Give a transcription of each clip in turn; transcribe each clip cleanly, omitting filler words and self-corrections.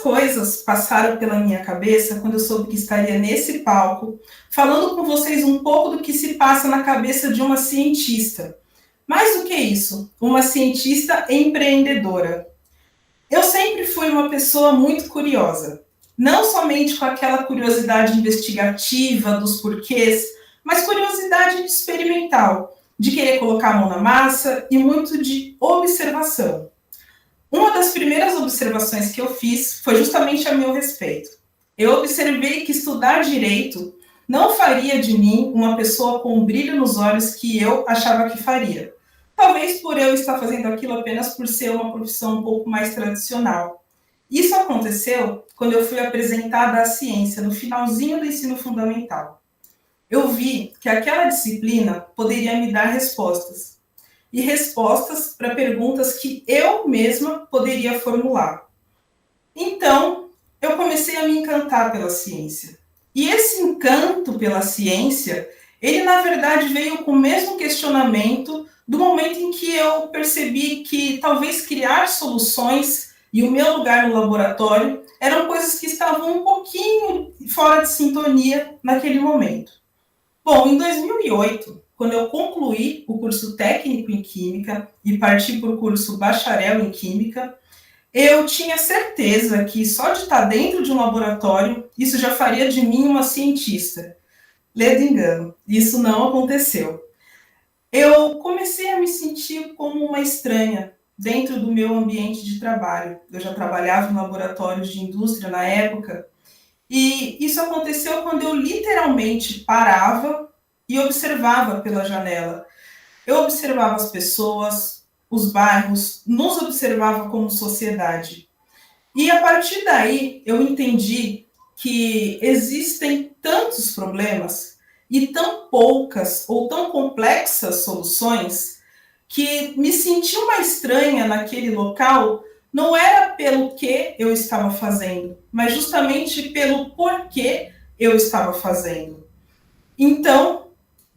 coisas passaram pela minha cabeça quando eu soube que estaria nesse palco, falando com vocês um pouco do que se passa na cabeça de uma cientista. Mais do que isso, uma cientista empreendedora. Eu sempre fui uma pessoa muito curiosa, não somente com aquela curiosidade investigativa dos porquês, mas curiosidade experimental, de querer colocar a mão na massa e muito de observação. Uma das primeiras observações que eu fiz foi justamente a meu respeito. Eu observei que estudar direito não faria de mim uma pessoa com um brilho nos olhos que eu achava que faria. Talvez por eu estar fazendo aquilo apenas por ser uma profissão um pouco mais tradicional. Isso aconteceu quando eu fui apresentada à ciência no finalzinho do ensino fundamental. Eu vi que aquela disciplina poderia me dar respostas. E respostas para perguntas que eu mesma poderia formular. Então, eu comecei a me encantar pela ciência. E esse encanto pela ciência, ele na verdade veio com o mesmo questionamento do momento em que eu percebi que talvez criar soluções e o meu lugar no laboratório eram coisas que estavam um pouquinho fora de sintonia naquele momento. Bom, em 2008, quando eu concluí o curso técnico em Química e parti para o curso bacharel em Química, eu tinha certeza que só de estar dentro de um laboratório, isso já faria de mim uma cientista. Ledo engano, isso não aconteceu. Eu comecei a me sentir como uma estranha dentro do meu ambiente de trabalho. Eu já trabalhava em laboratórios de indústria na época, e isso aconteceu quando eu literalmente parava e observava pela janela. Eu observava as pessoas, os bairros, nos observava como sociedade. E a partir daí eu entendi que existem tantos problemas e tão poucas ou tão complexas soluções que me senti uma estranha naquele local não era pelo que eu estava fazendo, mas justamente pelo porquê eu estava fazendo. Então,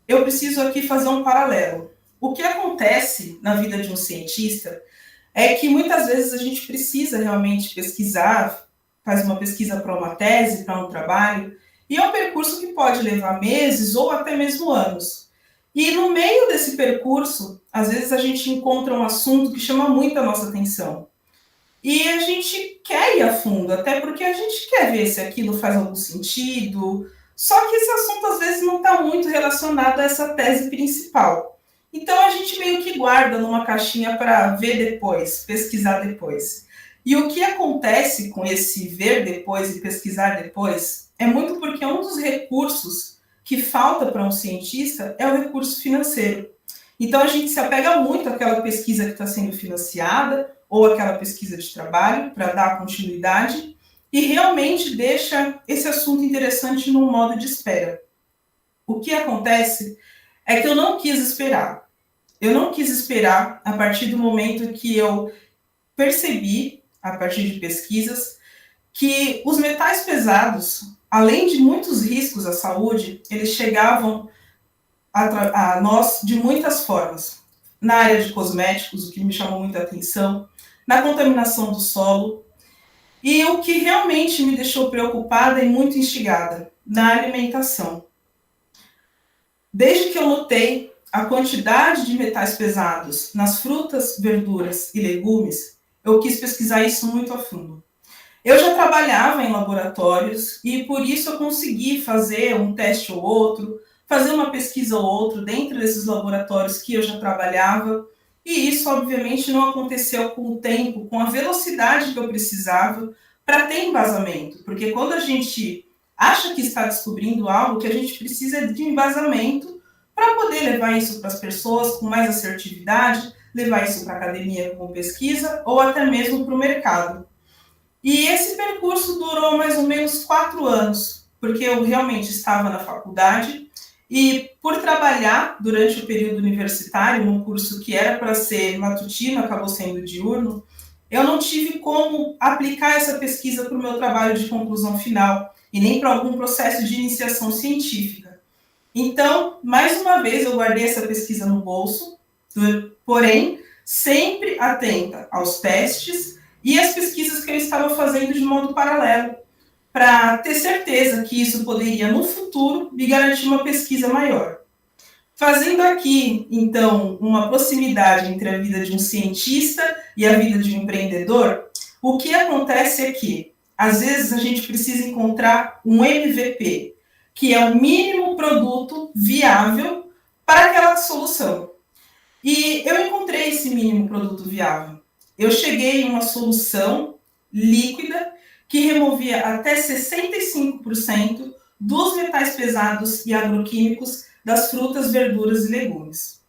eu preciso aqui fazer um paralelo. O que acontece na vida de um cientista é que muitas vezes a gente precisa realmente pesquisar, faz uma pesquisa para uma tese, para um trabalho, e é um percurso que pode levar meses ou até mesmo anos. E no meio desse percurso, às vezes a gente encontra um assunto que chama muito a nossa atenção. E a gente quer ir a fundo, até porque a gente quer ver se aquilo faz algum sentido. Só que esse assunto às vezes não está muito relacionado a essa tese principal. Então a gente meio que guarda numa caixinha para ver depois, pesquisar depois. E o que acontece com esse ver depois e pesquisar depois é muito porque um dos recursos que falta para um cientista é o recurso financeiro. Então a gente se apega muito àquela pesquisa que está sendo financiada ou aquela pesquisa de trabalho para dar continuidade e realmente deixa esse assunto interessante num modo de espera. O que acontece é que eu não quis esperar. Eu não quis esperar a partir do momento que eu percebi, a partir de pesquisas, que os metais pesados, além de muitos riscos à saúde, eles chegavam a nós de muitas formas. Na área de cosméticos, o que me chamou muita atenção, na contaminação do solo, e o que realmente me deixou preocupada e muito instigada, na alimentação. Desde que eu notei a quantidade de metais pesados nas frutas, verduras e legumes, eu quis pesquisar isso muito a fundo. Eu já trabalhava em laboratórios e por isso eu consegui fazer um teste ou outro, fazer uma pesquisa ou outra dentro desses laboratórios que eu já trabalhava, e isso obviamente não aconteceu com o tempo, com a velocidade que eu precisava para ter embasamento, porque quando a gente acha que está descobrindo algo, que a gente precisa de embasamento para poder levar isso para as pessoas com mais assertividade, levar isso para a academia com pesquisa ou até mesmo para o mercado. E esse percurso durou mais ou menos 4 anos, porque eu realmente estava na faculdade e por trabalhar durante o período universitário, num curso que era para ser matutino, acabou sendo diurno, eu não tive como aplicar essa pesquisa para o meu trabalho de conclusão final e nem para algum processo de iniciação científica. Então, mais uma vez, eu guardei essa pesquisa no bolso, porém, sempre atenta aos testes e as pesquisas que eu estava fazendo de modo paralelo, para ter certeza que isso poderia, no futuro, me garantir uma pesquisa maior. Fazendo aqui, então, uma proximidade entre a vida de um cientista e a vida de um empreendedor, o que acontece é que, às vezes, a gente precisa encontrar um MVP, que é o mínimo produto viável para aquela solução. E eu encontrei esse mínimo produto viável. Eu cheguei em uma solução líquida que removia até 65% dos metais pesados e agroquímicos das frutas, verduras e legumes.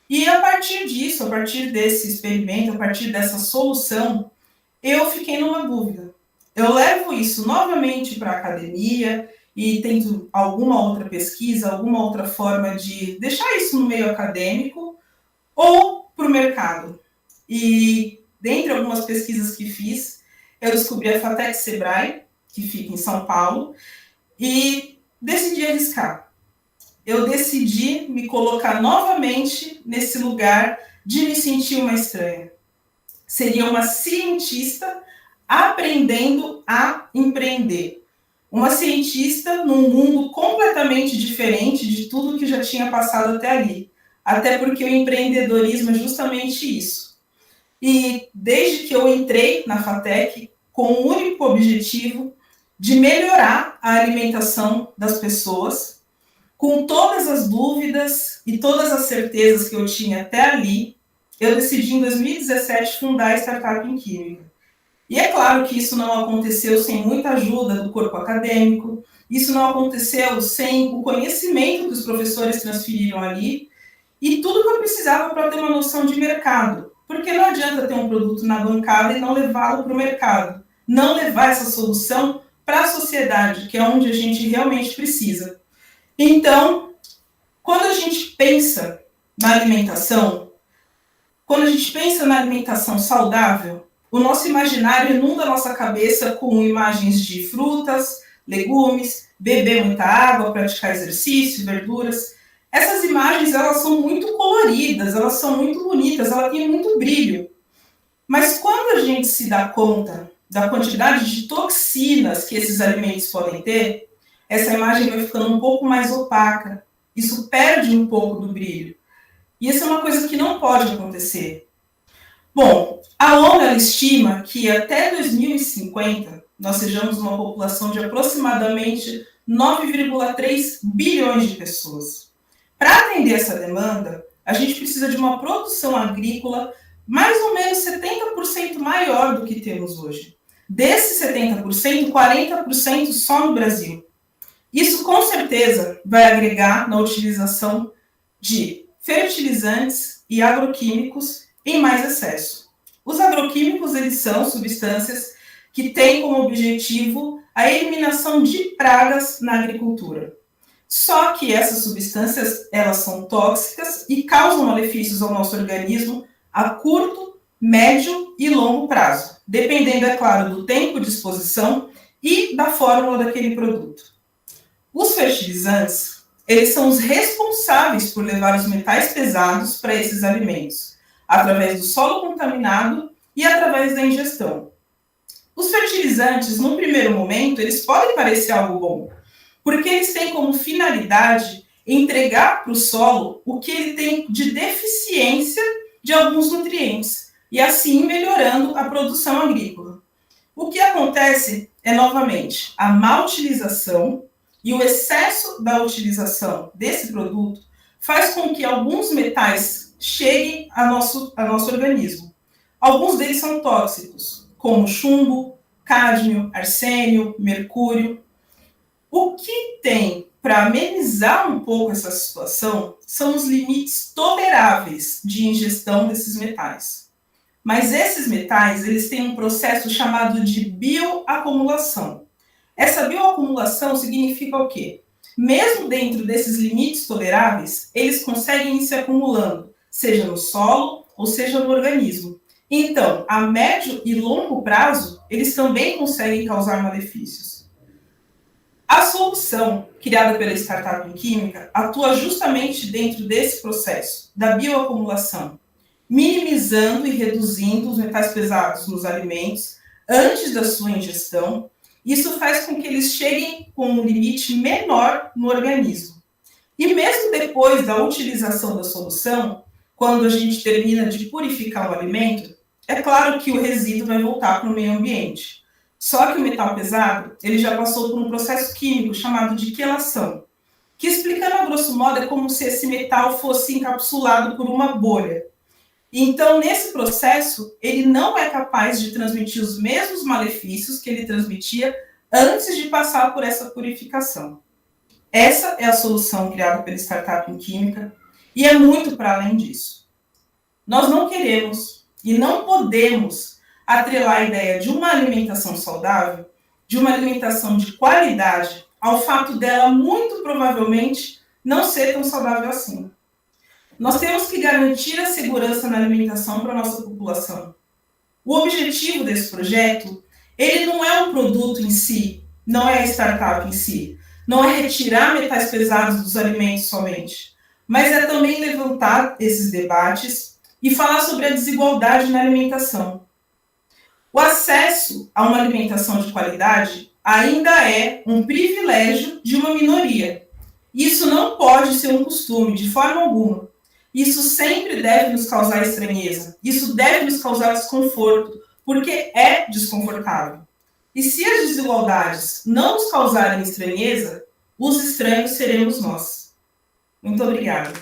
E a partir disso, a partir desse experimento, a partir dessa solução, eu fiquei numa dúvida. Eu levo isso novamente para a academia e tento alguma outra pesquisa, alguma outra forma de deixar isso no meio acadêmico ou para o mercado. E dentre algumas pesquisas que fiz, eu descobri a FATEC Sebrae, que fica em São Paulo, e decidi arriscar. Eu decidi me colocar novamente nesse lugar de me sentir uma estranha. Seria uma cientista aprendendo a empreender. Uma cientista num mundo completamente diferente de tudo que já tinha passado até ali. Até porque o empreendedorismo é justamente isso. E desde que eu entrei na FATEC, com o único objetivo de melhorar a alimentação das pessoas, com todas as dúvidas e todas as certezas que eu tinha até ali, eu decidi em 2017 fundar a Startup em Química. E é claro que isso não aconteceu sem muita ajuda do corpo acadêmico, isso não aconteceu sem o conhecimento que os professores transferiram ali, e tudo que eu precisava para ter uma noção de mercado. Porque não adianta ter um produto na bancada e não levá-lo para o mercado. Não levar essa solução para a sociedade, que é onde a gente realmente precisa. Então, quando a gente pensa na alimentação, quando a gente pensa na alimentação saudável, o nosso imaginário inunda a nossa cabeça com imagens de frutas, legumes, beber muita água, praticar exercício, verduras. Essas imagens, elas são muito coloridas, elas são muito bonitas, elas têm muito brilho. Mas quando a gente se dá conta da quantidade de toxinas que esses alimentos podem ter, essa imagem vai ficando um pouco mais opaca. Isso perde um pouco do brilho. E isso é uma coisa que não pode acontecer. Bom, a ONU estima que até 2050 nós sejamos uma população de aproximadamente 9,3 bilhões de pessoas. Para atender essa demanda, a gente precisa de uma produção agrícola mais ou menos 70% maior do que temos hoje. Desses 70%, 40% só no Brasil. Isso, com certeza, vai agregar na utilização de fertilizantes e agroquímicos em mais excesso. Os agroquímicos, eles são substâncias que têm como objetivo a eliminação de pragas na agricultura. Só que essas substâncias, elas são tóxicas e causam malefícios ao nosso organismo a curto, médio e longo prazo, dependendo, é claro, do tempo de exposição e da fórmula daquele produto. Os fertilizantes, eles são os responsáveis por levar os metais pesados para esses alimentos, através do solo contaminado e através da ingestão. Os fertilizantes, no primeiro momento, eles podem parecer algo bom, porque eles têm como finalidade entregar para o solo o que ele tem de deficiência de alguns nutrientes, e assim melhorando a produção agrícola. O que acontece é, novamente, a má utilização e o excesso da utilização desse produto faz com que alguns metais cheguem ao nosso organismo. Alguns deles são tóxicos, como chumbo, cádmio, arsênio, mercúrio. O que tem para amenizar um pouco essa situação são os limites toleráveis de ingestão desses metais. Mas esses metais, eles têm um processo chamado de bioacumulação. Essa bioacumulação significa o quê? Mesmo dentro desses limites toleráveis, eles conseguem ir se acumulando, seja no solo ou seja no organismo. Então, a médio e longo prazo, eles também conseguem causar malefícios. A solução criada pela Startup em Química atua justamente dentro desse processo, da bioacumulação. minimizando e reduzindo os metais pesados nos alimentos antes da sua ingestão. Isso faz com que eles cheguem com um limite menor no organismo. E mesmo depois da utilização da solução, quando a gente termina de purificar o alimento, é claro que o resíduo vai voltar para o meio ambiente. Só que o metal pesado, ele já passou por um processo químico chamado de quelação, que, explicando a grosso modo, é como se esse metal fosse encapsulado por uma bolha. Então, nesse processo, ele não é capaz de transmitir os mesmos malefícios que ele transmitia antes de passar por essa purificação. Essa é a solução criada pela Startup em Química e é muito para além disso. Nós não queremos e não podemos atrelar a ideia de uma alimentação saudável, de uma alimentação de qualidade, ao fato dela muito provavelmente não ser tão saudável assim. Nós temos que garantir a segurança na alimentação para a nossa população. O objetivo desse projeto, ele não é um produto em si, não é a startup em si, não é retirar metais pesados dos alimentos somente, mas é também levantar esses debates e falar sobre a desigualdade na alimentação. O acesso a uma alimentação de qualidade ainda é um privilégio de uma minoria. Isso não pode ser um costume, de forma alguma. Isso sempre deve nos causar estranheza. Isso deve nos causar desconforto, porque é desconfortável. E se as desigualdades não nos causarem estranheza, os estranhos seremos nós. Muito obrigada.